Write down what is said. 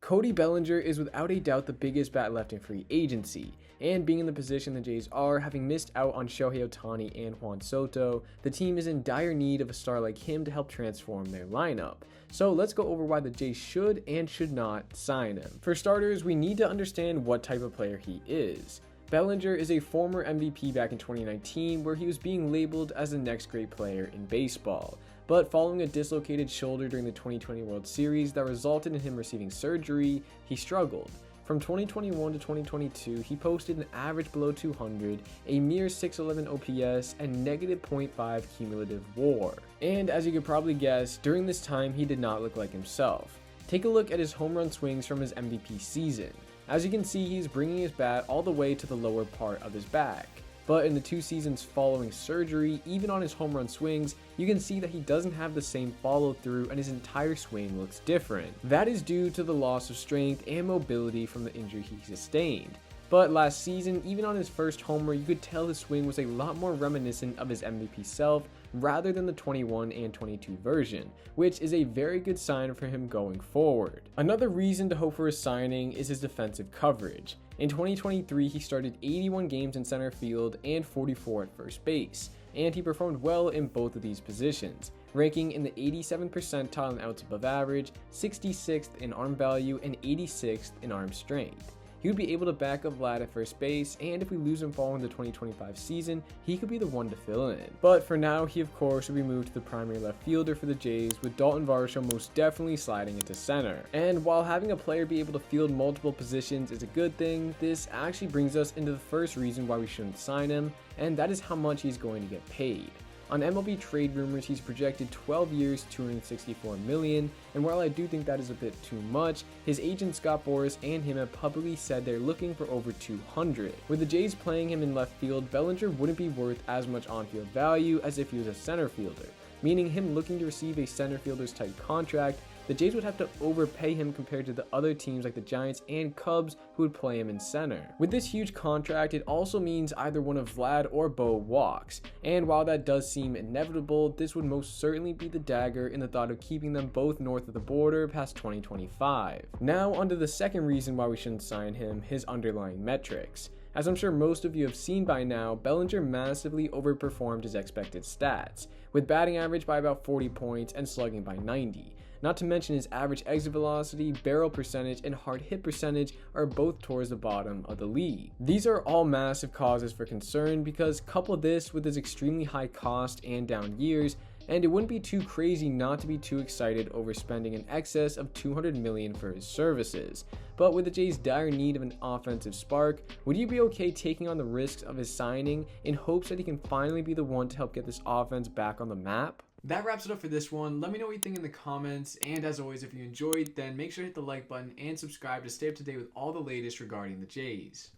Cody Bellinger is without a doubt the biggest bat left in free agency, and being in the position the Jays are, having missed out on Shohei Ohtani and Juan Soto, the team is in dire need of a star like him to help transform their lineup. So let's go over why the Jays should and should not sign him. For starters, we need to understand what type of player he is. Bellinger is a former MVP back in 2019 where he was being labeled as the next great player in baseball. But following a dislocated shoulder during the 2020 World Series that resulted in him receiving surgery, he struggled. From 2021 to 2022, he posted an average below 200, a mere 611 OPS, and negative .5 cumulative WAR. And as you could probably guess, during this time he did not look like himself. Take a look at his home run swings from his MVP season. As you can see, he's bringing his bat all the way to the lower part of his back. But in the 2 seasons following surgery, even on his home run swings, you can see that he doesn't have the same follow through and his entire swing looks different. That is due to the loss of strength and mobility from the injury he sustained. But last season, even on his first homer, you could tell his swing was a lot more reminiscent of his MVP self rather than the 21 and 22 version, which is a very good sign for him going forward. Another reason to hope for his signing is his defensive coverage. In 2023, he started 81 games in center field and 44 at first base, and he performed well in both of these positions, ranking in the 87th percentile in outs above average, 66th in arm value, and 86th in arm strength. He would be able to back up Vlad at first base, and if we lose him following the 2025 season, he could be the one to fill in. But for now, he of course will be moved to the primary left fielder for the Jays, with Dalton Varsho most definitely sliding into center. And while having a player be able to field multiple positions is a good thing, this actually brings us into the first reason why we shouldn't sign him, and that is how much he's going to get paid. On MLB trade rumors, he's projected 12 years, $264 million, and while I do think that is a bit too much, his agent Scott Boras and him have publicly said they're looking for over 200. With the Jays playing him in left field, Bellinger wouldn't be worth as much on-field value as if he was a center fielder, meaning him looking to receive a center fielder's type contract. The Jays would have to overpay him compared to the other teams like the Giants and Cubs who would play him in center. With this huge contract, it also means either one of Vlad or Bo walks, and while that does seem inevitable, this would most certainly be the dagger in the thought of keeping them both north of the border past 2025. Now onto the second reason why we shouldn't sign him, his underlying metrics. As I'm sure most of you have seen by now, Bellinger massively overperformed his expected stats, with batting average by about 40 points and slugging by 90. Not to mention his average exit velocity, barrel percentage, and hard hit percentage are both towards the bottom of the league. These are all massive causes for concern because couple this with his extremely high cost and down years, and it wouldn't be too crazy not to be too excited over spending in excess of $200 million for his services. But with the Jays' dire need of an offensive spark, would you be okay taking on the risks of his signing in hopes that he can finally be the one to help get this offense back on the map? That wraps it up for this one. Let me know what you think in the comments, and as always, if you enjoyed, then make sure to hit the like button and subscribe to stay up to date with all the latest regarding the Jays.